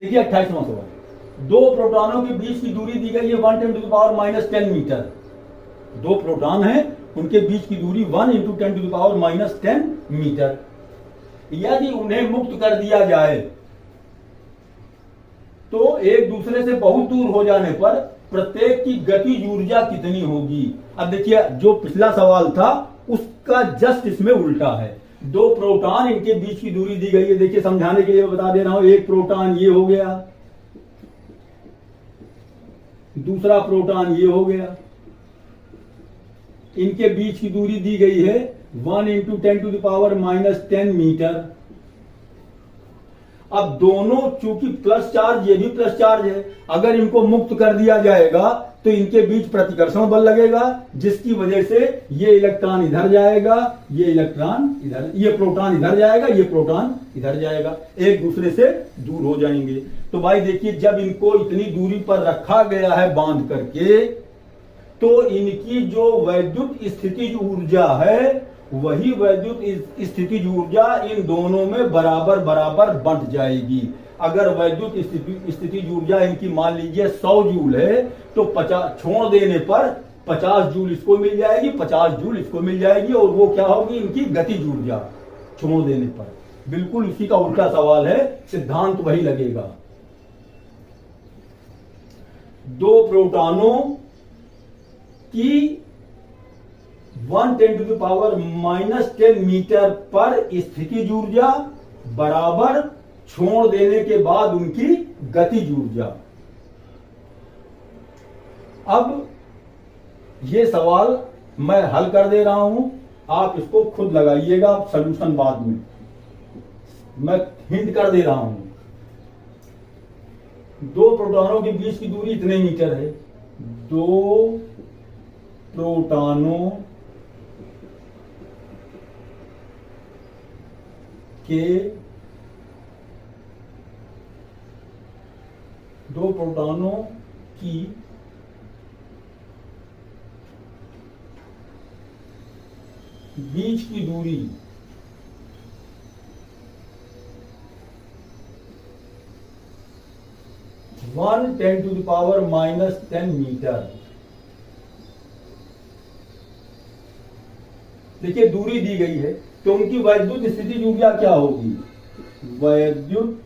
देखिए 28वां सवाल। दो प्रोटॉनों के बीच की दूरी दी गई है 1 × 10⁻⁻10 मीटर। दो प्रोटॉन हैं, उनके बीच की दूरी 1 × 10⁻⁻10 मीटर। यदि उन्हें मुक्त कर दिया जाए तो एक दूसरे से बहुत दूर हो जाने पर प्रत्येक की गतिज ऊर्जा कितनी होगी। अब देखिए, जो पिछला सवाल था उसका जस्ट इसमें उल्टा है। दो प्रोटॉन, इनके बीच की दूरी दी गई है। देखिए, समझाने के लिए बता दे रहा हूं। एक प्रोटॉन ये हो गया, दूसरा प्रोटॉन ये हो गया। इनके बीच की दूरी दी गई है 1 × 10⁻⁻10 मीटर। अब दोनों, चूंकि प्लस चार्ज, ये भी प्लस चार्ज है, अगर इनको मुक्त कर दिया जाएगा तो इनके बीच प्रतिकर्षण बल लगेगा, जिसकी वजह से ये इलेक्ट्रॉन इधर जाएगा, ये इलेक्ट्रॉन इधर, ये प्रोटॉन इधर जाएगा, ये प्रोटॉन इधर जाएगा, एक दूसरे से दूर हो जाएंगे। तो भाई देखिए, जब इनको इतनी दूरी पर रखा गया है बांध करके, तो इनकी जो वैद्युत स्थितिज ऊर्जा है, वही वैद्युत स्थितिज ऊर्जा इन दोनों में बराबर बराबर बंट जाएगी। अगर वैद्युत स्थितिज ऊर्जा इनकी मान लीजिए 100 जूल है, तो 50 छोड़ देने पर 50 जूल इसको मिल जाएगी, 50 जूल इसको मिल जाएगी, और वो क्या होगी, इनकी गतिज ऊर्जा छोड़ देने पर। बिल्कुल उसी का उल्टा सवाल है, सिद्धांत वही लगेगा। दो प्रोटॉनों की 1 × 10⁻⁻10 मीटर पर स्थितिज ऊर्जा बराबर छोड़ देने के बाद उनकी गतिज ऊर्जा। अब ये सवाल मैं हल कर दे रहा हूं, आप इसको खुद लगाइएगा, सलूशन बाद में मैं हिंट कर दे रहा हूं। दो प्रोटॉनों के बीच की दूरी इतने मीटर है। दो प्रोटॉनों की बीच की दूरी 1 × 10⁻⁻10 मीटर। देखिए, दूरी दी गई है, तो उनकी वैद्युत स्थितिज ऊर्जा क्या होगी। वैद्युत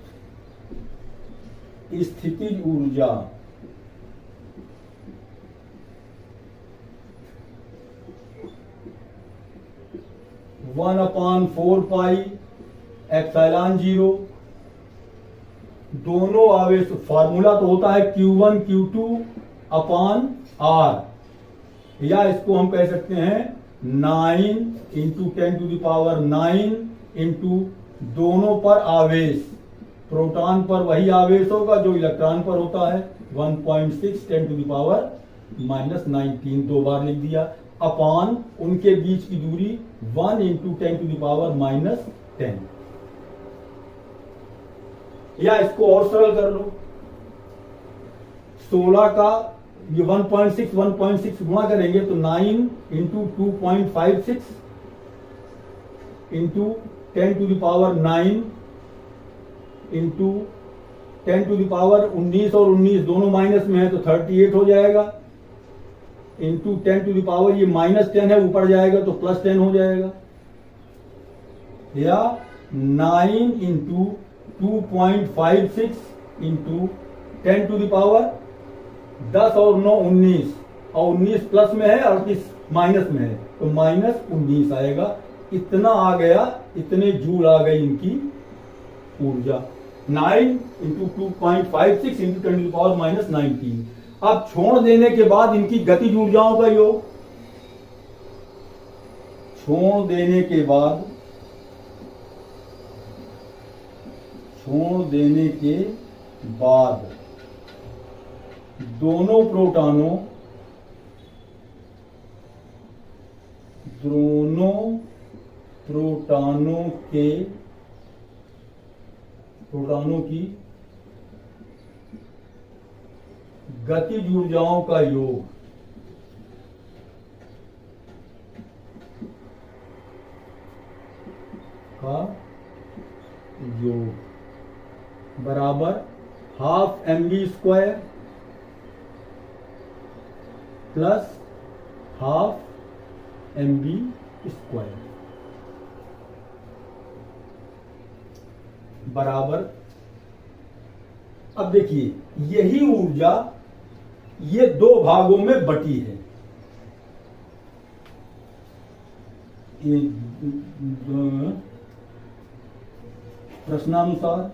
स्थितिज ऊर्जा 1/4πε0। दोनों आवेश, फार्मूला तो होता है Q1 Q2/R, या इसको हम कह सकते हैं 9 × 10⁹ इंटू दोनों पर आवेश। प्रोटॉन पर वही आवेश होगा जो इलेक्ट्रॉन पर होता है, 1.6 × 10⁻⁻19, दो बार लिख दिया, अपान उनके बीच की दूरी 1 × 10⁻⁻10। या इसको और सरल कर लो, 16 का ये 1.6 गुणा करेंगे तो 9 × 2.56 इंटू 10⁹9 इंटू 10⁻19, और 19 दोनों माइनस में है तो 38 हो जाएगा, इंटू 10⁻, ये -10 है, ऊपर जाएगा तो +10 हो जाएगा, या 9 × 2.56 इंटू 10⁻, 10 और 9 19, और 19 प्लस में है, 38 माइनस में है, तो -19 आएगा। इतना आ गया, इतने जूल आ गई इनकी ऊर्जा। 9 × 2.56 इंटू 10⁻⁻19। अब छोड़ देने के बाद इनकी गतिज ऊर्जाओं का योग, छोड़ देने के बाद दोनों प्रोटॉनों की गतिज ऊर्जाओं का योग बराबर half mv square plus half mv square बराबर, अब देखिए यही ऊर्जा ये दो भागों में बटी है, प्रश्नानुसार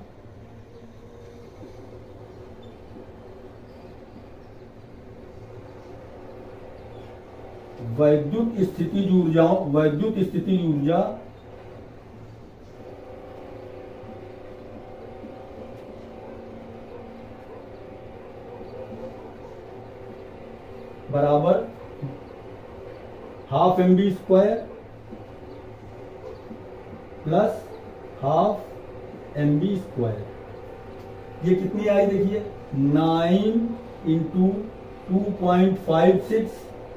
वैद्युत स्थितिज ऊर्जा बराबर half mv square plus half mv square, ये कितनी आई देखिए 9 into 2.56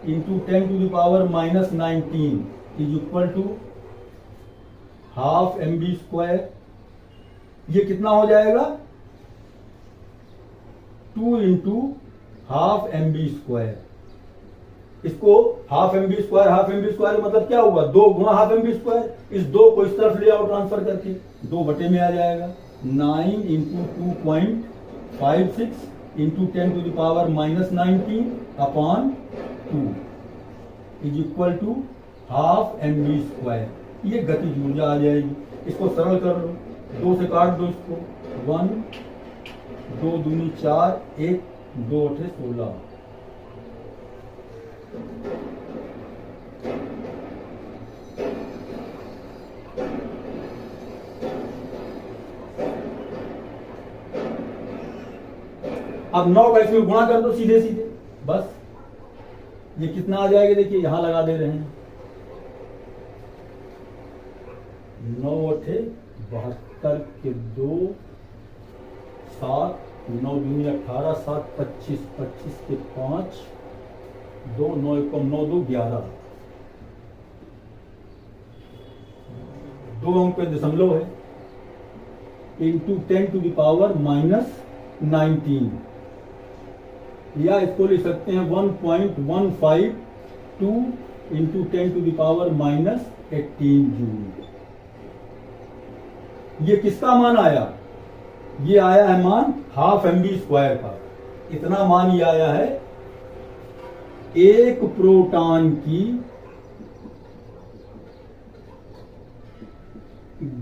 into 10 to the power minus 19 is equal to half mv square. ये कितना हो जाएगा 2 इंटू हाफ mv स्क्वायर। इसको हाफ mv स्क्वायर मतलब क्या हुआ 2 गुणा हाफ mv स्क्वायर, इस 2 को इस तरफ ले आओ ट्रांसफर करके 2 बटे में आ जाएगा 9 into 2.56 into 10 to the power minus 19 upon 2 is equal to half mv square. ये गतिज ऊर्जा आ जाएगी। इसको सरल कर लो, 2 से काट दो इसको, 1 2 दूनी 4 1 2 8 16। अब 9 का इसमें गुणा कर दो सीधे सीधे, बस ये कितना आ जाएगा देखिए, यहां लगा दे रहे हैं 9 8 72 के 2 7 9 दूनी 18 7 25 25 के 5 2 9 1 9 2 11 2 अंक पे दशमलव है into 10 to the power minus 19, या इसको लिख सकते हैं 1.152 into 10 to the power minus 18 joule. ये किसका मान आया, ये आया है मान हाफ mv स्क्वायर का। इतना मान ये आया है एक प्रोटॉन की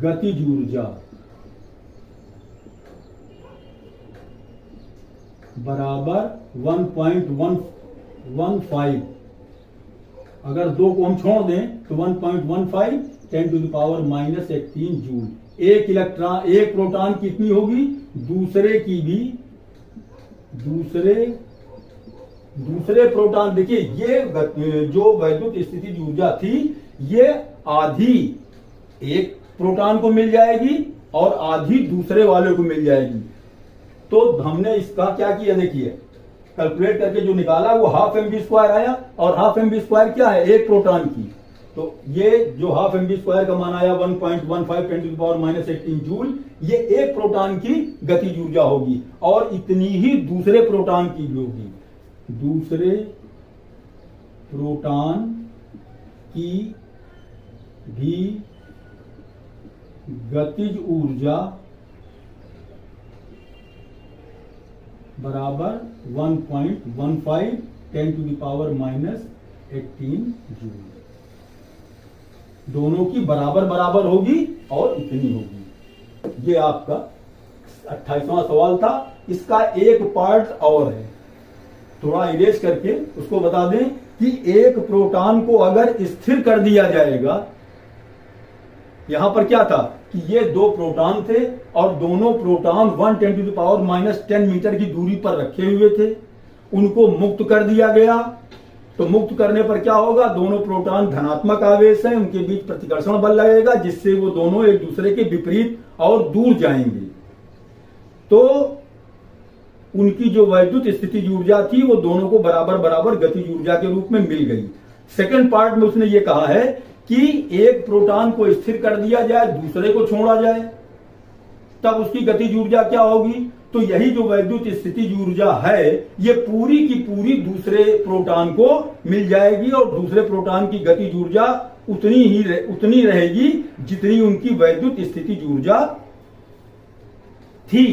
गतिज ऊर्जा बराबर 1.115। अगर 2 को हम छोड़ दें तो 1.15 10 to the power minus 18 joule. एक इलेक्ट्रॉन एक प्रोटॉन कितनी होगी, दूसरे की भी दूसरे प्रोटॉन। देखिए ये जो वैद्युत स्थितिज ऊर्जा थी ये आधी एक प्रोटॉन को मिल जाएगी और आधी दूसरे वाले को मिल जाएगी। तो हमने इसका क्या किया देखिए, कैलकुलेट करके जो निकाला वो हाफ mv स्क्वायर आया, और हाफ mv स्क्वायर क्या है एक प्रोटॉन की। तो ये जो हाफ mv स्क्वायर का मान आया 1.15 10 to the power minus 18 joule, ये एक प्रोटॉन की गतिज ऊर्जा होगी, और इतनी ही दूसरे प्रोटॉन की भी होगी। दूसरे प्रोटॉन की भी गतिज ऊर्जा बराबर 1.15 10 to the power minus 18 joule. दोनों की बराबर बराबर होगी और इतनी होगी। ये आपका 28वां सवाल था। इसका एक पार्ट और है, थोड़ा इरेज करके उसको बता दें कि एक प्रोटॉन को अगर स्थिर कर दिया जाएगा, यहां पर क्या था कि ये 2 प्रोटॉन थे और दोनों proton 110 to the power minus 10 metre की दूरी पर रखे हुए थे। उनको मुक्त कर दिया गया, तो मुक्त करने पर क्या होगा, दोनों प्रोटॉन धनात्मक आवेश हैं, उनके बीच प्रतिकर्षण बल लगेगा, जिससे वो दोनों एक दूसरे के विपरीत और दूर जाएंगे। तो उनकी जो वैद्युत स्थितिज ऊर्जा थी वो दोनों को बराबर बराबर गतिज ऊर्जा के रूप में मिल गई। सेकंड पार्ट में उसने ये कहा है कि एक प्रोटॉन को स्थिर कर दिया जाए, दूसरे को छोड़ा जाए, तब उसकी गतिज ऊर्जा क्या होगी, तो यही जो वैद्युत स्थितिज ऊर्जा है ये पूरी की पूरी दूसरे प्रोटॉन को मिल जाएगी और दूसरे प्रोटॉन की गतिज ऊर्जा उतनी रहेगी जितनी उनकी वैद्युत स्थितिज ऊर्जा थी।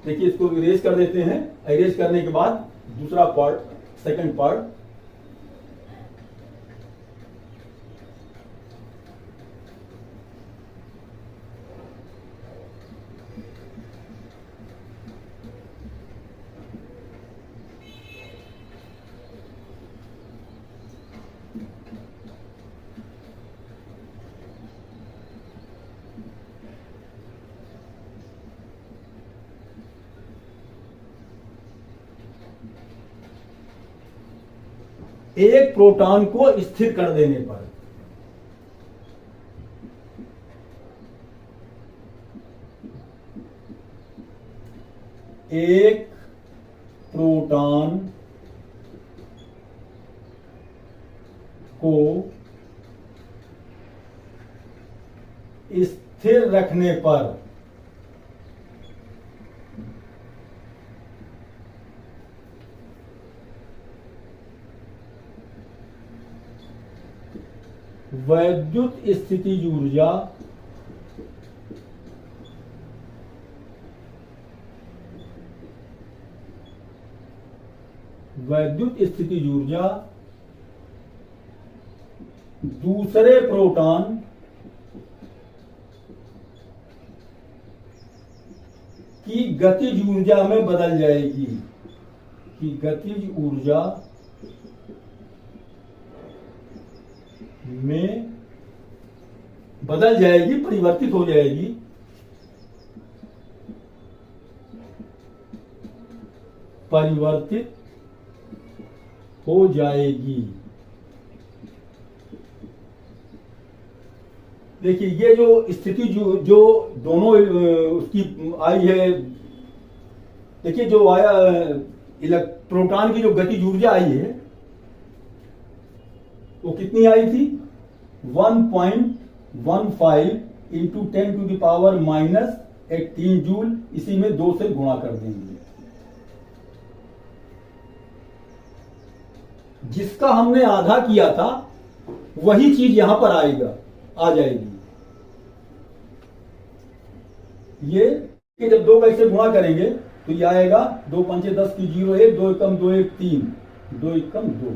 देखिए इसको इरेज कर देते हैं। इरेज करने के बाद दूसरा पार्ट, सेकंड पार्ट, एक प्रोटॉन को स्थिर कर देने पर एक प्रोटॉन को स्थिर रखने पर वैद्युत स्थितिज ऊर्जा दूसरे प्रोटॉन की गतिज ऊर्जा में बदल जाएगी, कि गतिज ऊर्जा में बदल जाएगी, परिवर्तित हो जाएगी। परिवर्तित हो जाएगी। देखिए ये जो स्थिति जो दोनों उसकी आई है, देखिए जो आया प्रोटॉन की जो गतिज ऊर्जा आई है वो कितनी आई थी 1.15 into 10 to the power -18 joule. इसी में 2 से गुणा कर देंगे। जिसका हमने आधा किया था वही चीज यहां पर आ जाएगी। ये कि जब 2 का इससे गुणा करेंगे तो ये आएगा 2 पंचे 10 की 0 1 2 एकम 2 1 3 2 एकम 2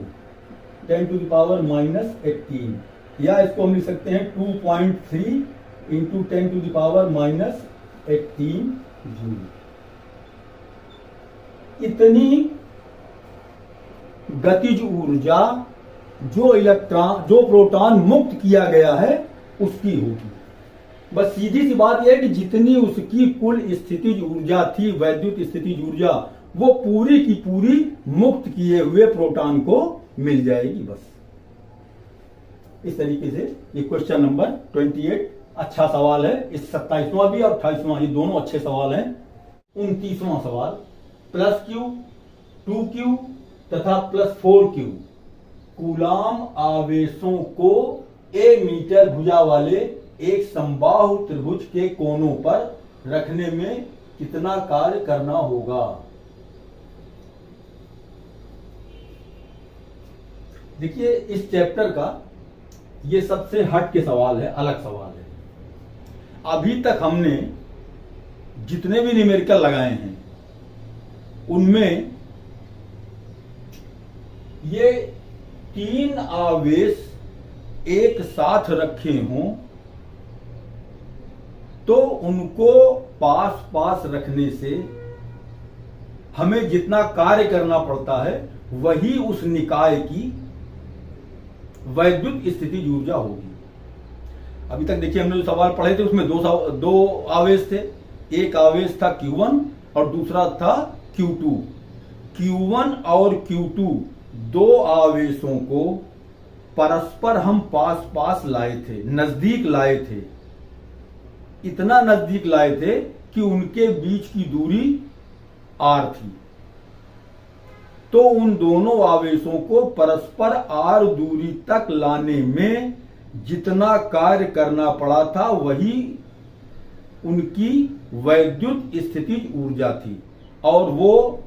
10 टू द पावर -18, या इसको हम लिख सकते हैं 2.3 into 10 to the power -18 joule. इतनी गतिज ऊर्जा जो प्रोटॉन मुक्त किया गया है उसकी होगी। बस सीधी सी बात यह है कि जितनी उसकी कुल स्थितिज ऊर्जा थी, वैद्युत स्थितिज ऊर्जा, वो पूरी की पूरी मुक्त किए हुए प्रोटॉन को मिल जाएगी। बस इस तरीके से ये क्वेश्चन नंबर 28 अच्छा सवाल है। इस 27वां भी और 28वां, ये दोनों अच्छे सवाल हैं। 29वां सवाल, +q 2q तथा +4q कूलाम आवेशों को a मीटर भुजा वाले एक समबाहु त्रिभुज के कोनों पर रखने में कितना कार्य करना होगा। देखिए इस चैप्टर का ये सबसे हट के सवाल है, अलग सवाल है। अभी तक हमने जितने भी न्यूमेरिकल लगाए हैं उनमें ये 3 आवेश एक साथ रखे हों तो उनको पास पास रखने से हमें जितना कार्य करना पड़ता है वही उस निकाय की वैद्युत स्थितिज ऊर्जा होगी। अभी तक देखिए हमने जो सवाल पढ़े थे उसमें दो आवेश थे। एक आवेश था Q1 और दूसरा था Q2। Q1 और Q2 दो आवेशों को परस्पर हम पास पास लाए थे, नजदीक लाए थे। इतना नजदीक लाए थे कि उनके बीच की दूरी r थी। तो उन दोनों आवेशों को परस्पर r दूरी तक लाने में जितना कार्य करना पड़ा था वही उनकी वैद्युत स्थितिज ऊर्जा थी, और वो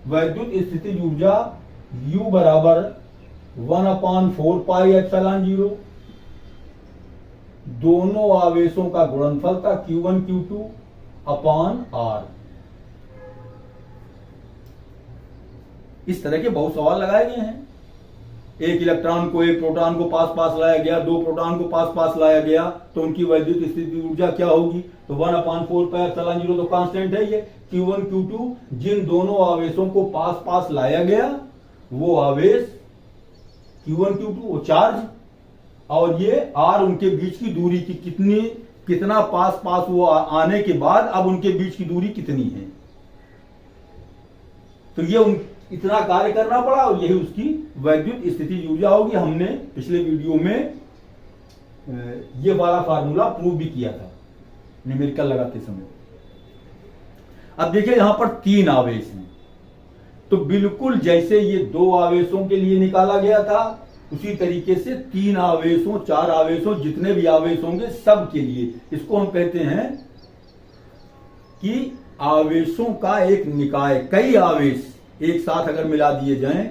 वैद्युत स्थितिज ऊर्जा U बराबर 1/4 पाई एप्सिलॉन 0 दोनों आवेशों का गुणनफल था Q1 Q2 अपॉन R। इस तरह के बहुत सवाल लगाए गए हैं। एक इलेक्ट्रॉन को एक प्रोटॉन को पास पास लाया गया, दो प्रोटॉन को पास पास लाया गया, तो उनकी वैद्युत स्थिति ऊर्जा क्या होगी? तो 1/4 पाई एप्सिलॉन 0 तो कांस्टेंट है ये। Q1 Q2 जिन दोनों आवेशों को पास पास लाया गया वो आवेश Q1 Q2 वो चार्ज, और ये R उनके बीच की दूरी की कितना पास पास वो आने के बाद अब उनके बीच की दूरी कितनी है। तो ये इतना कार्य करना पड़ा और यही उसकी वैद्युत स्थिति ऊर्जा होगी। हमने पिछले वीडियो में ये वाला फार्मूला प्रूव भी किया था न्यूमेरिकल लगाते समय। अब देखिए यहां पर 3 आवेश हैं, तो बिल्कुल जैसे ये 2 आवेशों के लिए निकाला गया था उसी तरीके से 3 आवेशों 4 आवेशों जितने भी आवेश होंगे सब के लिए, इसको हम कहते हैं कि आवेशों का एक निकाय। कई आवेश एक साथ अगर मिला दिए जाएं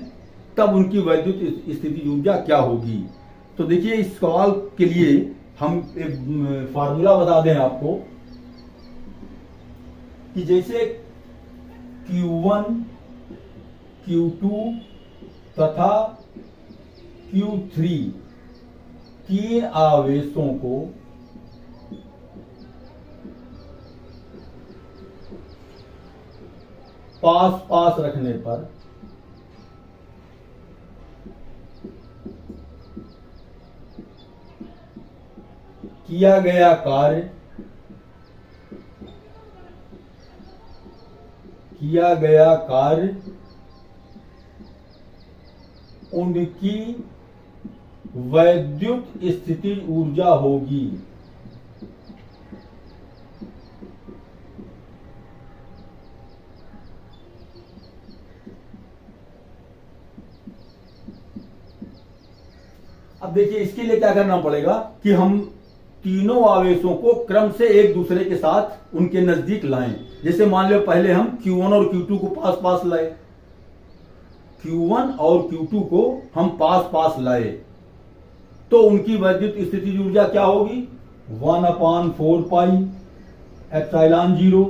तब उनकी वैद्युत स्थिति ऊर्जा क्या होगी। तो देखिए इस सवाल के लिए हम एक फार्मूला बता दें आपको कि जैसे Q1 Q2 तथा Q3 तीन आवेशों को पास पास रखने पर किया गया कार्य उनकी वैद्युत स्थिति ऊर्जा होगी। अब देखिए इसके लिए क्या करना पड़ेगा कि हम तीनों आवेशों को क्रम से एक दूसरे के साथ उनके नजदीक लाएं। जैसे मान लो पहले हम Q1 और Q2 को पास पास लाए, Q1 और Q2 को हम पास पास लाए, तो उनकी वैद्युत स्थिति ऊर्जा क्या होगी? 1/4 पाई एप्सिलॉन 0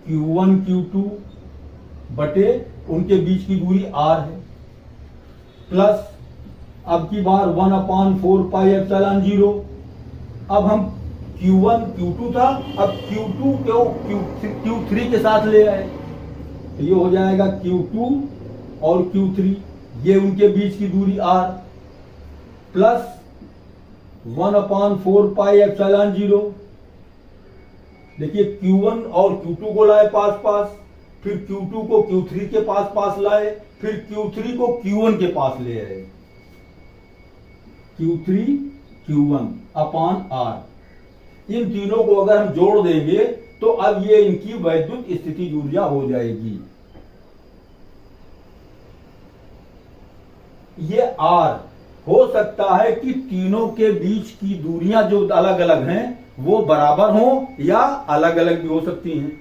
Q1 Q2 बटे उनके बीच की दूरी R है, प्लस अब की बार 1/4 पाई एप्सिलॉन 0। अब हम Q1 Q2 था, अब Q2 को Q3 के साथ ले आए, तो ये हो जाएगा Q2 और Q3, ये उनके बीच की दूरी R, प्लस 1/4 पाई एप्सिलॉन 0। देखिए Q1 और Q2 को लाए पास पास, फिर Q2 को Q3 के पास पास लाए, फिर Q3 को Q1 के पास ले आए, Q3 Q1 अपॉन R। इन तीनों को अगर हम जोड़ देंगे तो अब ये इनकी वैद्युत स्थिति ऊर्जा हो जाएगी। ये R हो सकता है कि तीनों के बीच की दूरियां जो अलग अलग हैं वो बराबर हों या अलग अलग भी हो सकती हैं।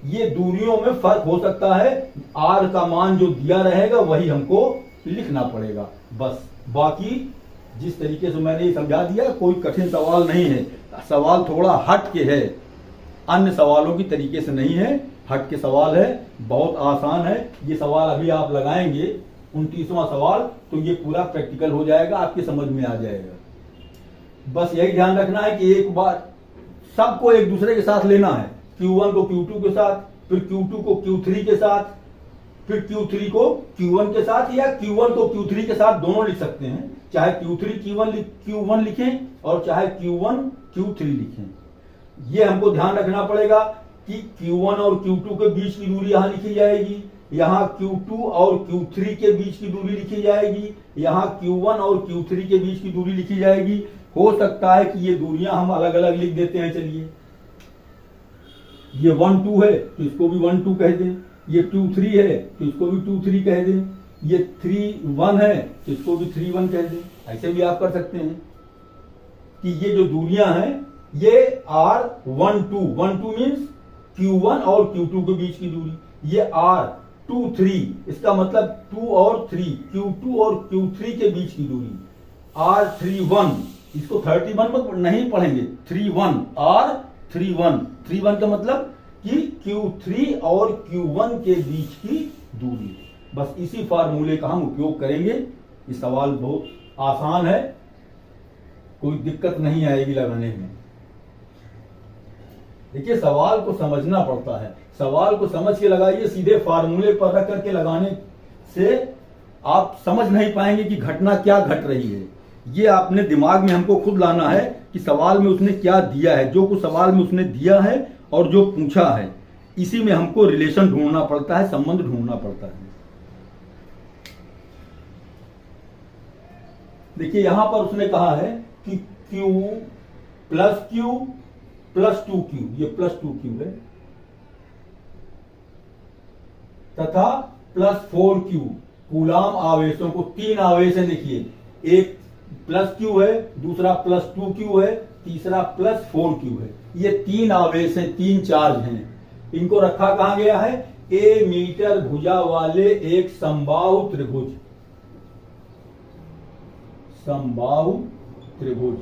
ये दूरियों में फर्क हो सकता है, R का मान जो दिया रहेगा वही हमको लिखना पड़ेगा बस। बाकी जिस तरीके से मैंने ये समझा दिया कोई कठिन सवाल नहीं है, सवाल थोड़ा हट के है, अन्य सवालों की तरीके से नहीं है, हट के सवाल है, बहुत आसान है। ये सवाल अभी आप लगाएंगे 29वां सवाल, तो ये पूरा प्रैक्टिकल हो जाएगा, आपके समझ में आ जाएगा। बस यही ध्यान रखना है कि एक बार सबको एक दूसरे के साथ लेना है, Q1 को Q2 के साथ, फिर Q2 को Q3 के साथ, फिर Q3 को Q1 के साथ, या Q1 को Q3 के साथ दोनों लिख सकते हैं, चाहे Q3 Q1 लिखें और चाहे Q1 Q3 लिखें। ये हमको ध्यान रखना पड़ेगा कि Q1 और Q2 के बीच की दूरी यहां लिखी जाएगी, यहां Q2 और Q3 के बीच की दूरी लिखी जाएगी, यहां Q1 और Q3 के बीच की दूरी लिखी जाएगी। हो सकता है कि ये दूरियां हम अलग अलग लिख देते हैं। चलिए ये 1 2 है तो इसको भी 1 2 कह दें, ये 2 3 है तो इसको भी 2 3 कह दें, ये 3 1 है तो इसको भी 3 1 कह दें। ऐसे भी आप कर सकते हैं कि ये जो दूरियां हैं ये R12 मीन्स Q1 और Q2 के बीच की दूरी, ये R23 इसका मतलब 2 और 3 Q2 और Q3 के बीच की दूरी, R31 इसको 31 में नहीं पढ़ेंगे, 31 R31 का मतलब कि Q3 और Q1 के बीच की दूरी। बस इसी फार्मूले का हम उपयोग करेंगे। ये सवाल बहुत आसान है, कोई दिक्कत नहीं आएगी लगाने में। देखिए सवाल को समझना पड़ता है, सवाल को समझ के लगाइए, सीधे फार्मूले पर रख करके लगाने से आप समझ नहीं पाएंगे कि घटना क्या घट रही है। ये आपने दिमाग में हमको खुद लाना है कि सवाल में उसने क्या दिया है, जो कुछ सवाल में उसने दिया है और जो पूछा है, इसी में हमको रिलेशन ढूंढना पड़ता है, संबंध ढूंढना पड़ता है। देखिए यहां पर उसने कहा है कि Q प्लस 2Q, ये प्लस 2Q है, तथा प्लस 4Q, कूलाम आवेशों को, 3 आवेश है देखिए, एक प्लस Q है, दूसरा प्लस 2Q है, तीसरा प्लस 4Q है। ये 3 आवेश हैं, 3 चार्ज हैं। इनको रखा कहां गया है? A मीटर भुजा वाले एक समबाहु त्रिभुज, समबाहु त्रिभुज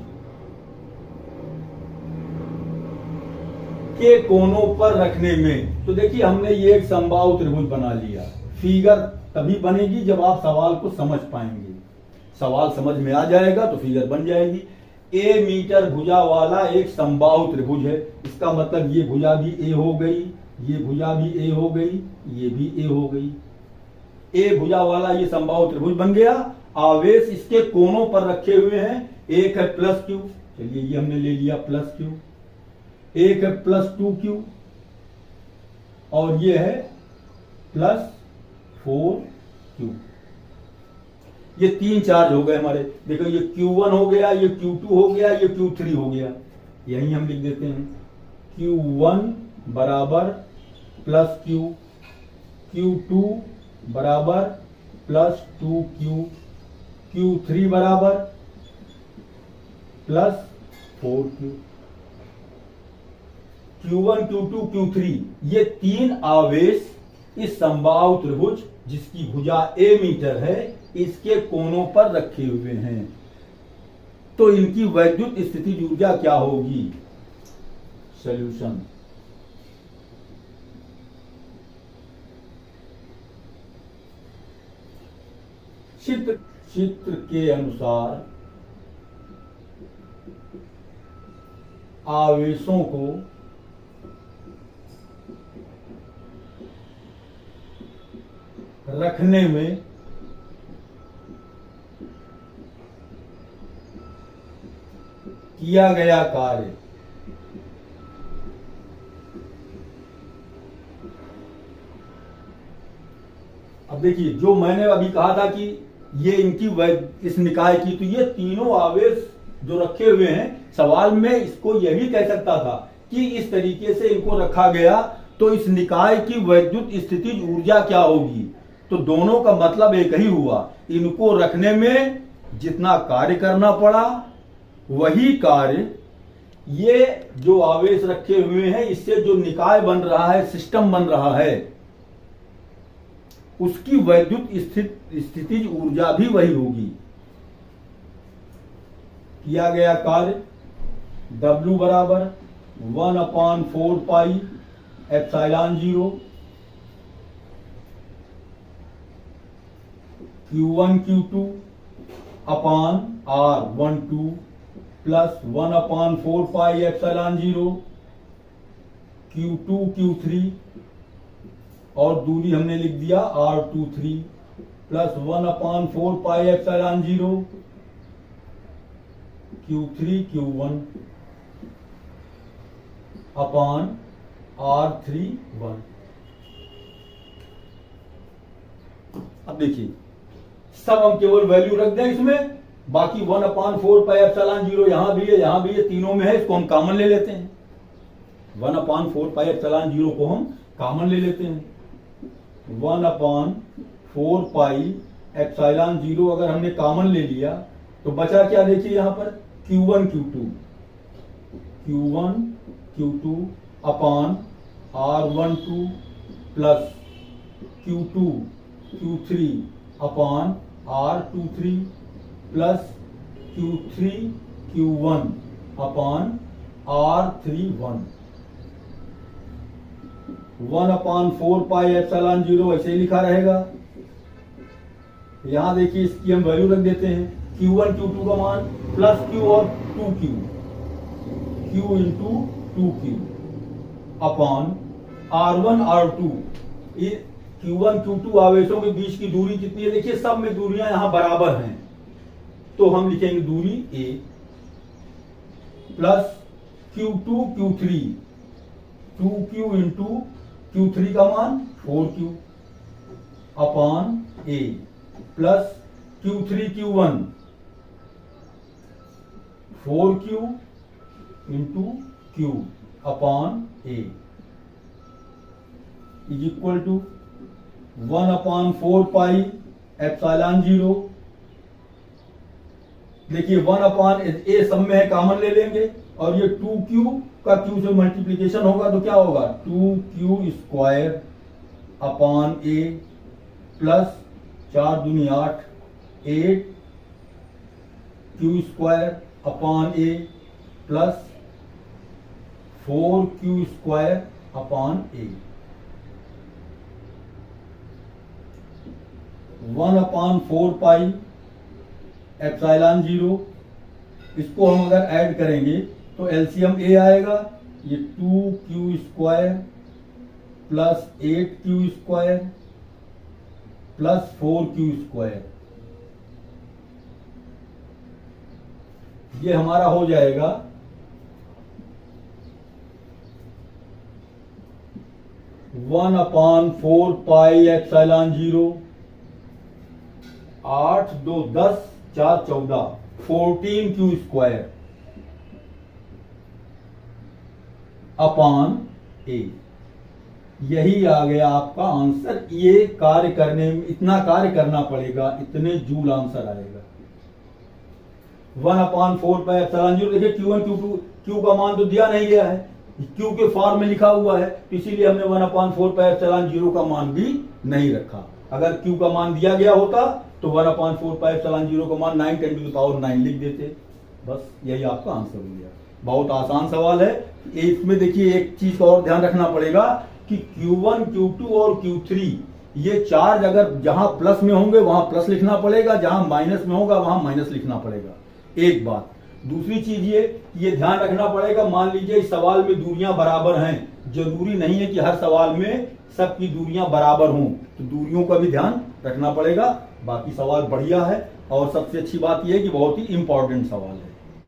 के कोनों पर रखने में। तो देखिए हमने ये एक समबाहु त्रिभुज बना लिया। फिगर तभी बनेगी जब आप सवाल को समझ पाएंगे, सवाल समझ में आ जाएगा तो फिगर बन जाएगी। A मीटर भुजा वाला एक समबाहु त्रिभुज है, इसका मतलब ये भुजा भी A हो गई, ये भुजा भी A हो गई, ये भी A हो गई। A भुजा वाला ये समबाहु त्रिभुज बन गया। आवेश इसके कोनों पर रखे हुए हैं, एक है प्लस Q, चलिए ये हमने ले लिया प्लस Q, एक है प्लस 2Q और ये है प्लस 4Q। ये 3 चार्ज हो गए हमारे। देखो ये Q1 हो गया, ये Q2 हो गया, ये Q3 हो गया। यही हम लिख देते हैं Q1 बराबर प्लस Q, Q2 बराबर प्लस 2Q, Q3 बराबर plus 4Q। Q1, Q2, Q3 ये 3 आवेश इस समबाहु त्रिभुज जिसकी भुजा A मीटर है, इसके कोनों पर रखे हुए हैं। तो इनकी वैद्युत स्थितिज ऊर्जा क्या होगी? सॉल्यूशन। चित्र के अनुसार आवेशों को रखने में किया गया कार्य अब देखिए, जो मैंने अभी कहा था कि ये इनकी इस निकाय की, तो ये तीनों आवेश जो रखे हुए हैं, सवाल में इसको यह भी कह सकता था कि इस तरीके से इनको रखा गया तो इस निकाय की वैद्युत स्थितिज ऊर्जा क्या होगी। तो दोनों का मतलब एक ही हुआ, इनको रखने में जितना कार्य करना पड़ा वही कार्य ये जो आवेश रखे हुए हैं, इससे जो निकाय बन रहा है, सिस्टम बन रहा है, उसकी वैद्युत स्थितिज ऊर्जा भी वही होगी। किया गया कार्य W बराबर 1/4 पाई एप्सिलॉन 0 Q1 Q2 अपान R12 plus 1/4 pi epsilon 0 Q2 Q3 और दूरी हमने लिख दिया R23 plus 1/4 pi epsilon 0 Q3 Q1 अपान R31। अब देखिए, सब हम केवल वैल्यू रख दें इसमें, बाकी 1/4 पाई एप्सिलॉन 0 यहां भी है, यहां भी है, तीनों में है, इसको हम कॉमन ले लेते हैं। 1/4 पाई एप्सिलॉन 0 को हम कॉमन ले लेते हैं। 1/4 पाई एप्सिलॉन 0 अगर हमने कॉमन ले लिया तो बचा क्या? देखिए यहां पर Q1 Q2 Q1 Q2 upon R12 plus Q2 Q3 upon R23 plus Q3 Q1 upon R31 1/4 pi epsilon 0 ऐसे ही लिखा रहेगा। यहां देखिए इसकी हम वैल्यू रख देते हैं, Q1 Q2 का मान प्लस Q और 2Q, Q into 2Q upon R1 R2। Q1 Q2 आवेशों के बीच की दूरी कितनी है, देखिए सब में दूरियां यहां बराबर हैं, तो हम लिखेंगे दूरी A plus Q2 Q3 2Q into Q3 का मान 4Q upon A plus Q3 Q1 4Q into Q upon A is equal to 1/4 pi epsilon 0। देखिए 1/A सब में है, कॉमन ले लेंगे और ये 2Q का Q से मल्टीप्लीकेशन होगा तो क्या होगा 2Q square upon A plus 4 दूनी 8 8Q square upon A plus 4Q square upon A 1/4 pi epsilon 0। इसको हम अगर ऐड करेंगे तो एलसीएम A आएगा, ये 2Q square plus 8Q square plus 4Q square, ये हमारा हो जाएगा 1/4 pi epsilon 0। 8 2 10 4 14 14Q square upon A। यही आ गया आपका आंसर। ये कार्य करने में इतना कार्य करना पड़ेगा, इतने जूल आंसर आएगा। 1/4 पाई एप्सिलॉन 0। देखिए Q1 Q2 Q का मान तो दिया नहीं गया है, Q के फॉर्म में लिखा हुआ है, तो इसीलिए हमने 1/4 पाई एप्सिलॉन 0 का मान भी नहीं रखा। अगर Q का मान दिया गया होता तो 1/4 पाई एप्सिलॉन 0 का मान 9 × 10⁹ लिख देते। बस यही आपका आंसर हो गया। बहुत आसान सवाल है। इसमें देखिए एक चीज का और ध्यान रखना पड़ेगा कि Q1 Q2 और Q3 ये चार्ज अगर जहां प्लस में होंगे वहां प्लस लिखना पड़ेगा, जहां माइनस में होगा वहां माइनस लिखना पड़ेगा। एक बात। दूसरी चीज ये ध्यान रखना पड़ेगा, मान लीजिए इस सवाल में दूरियां बराबर हैं, जरूरी नहीं है कि हर सवाल में सबकी दूरियां बराबर हों, तो दूरियों का भी ध्यान रखना पड़ेगा। बाकी सवाल बढ़िया है और सबसे अच्छी बात यह है कि बहुत ही इंपॉर्टेंट सवाल है।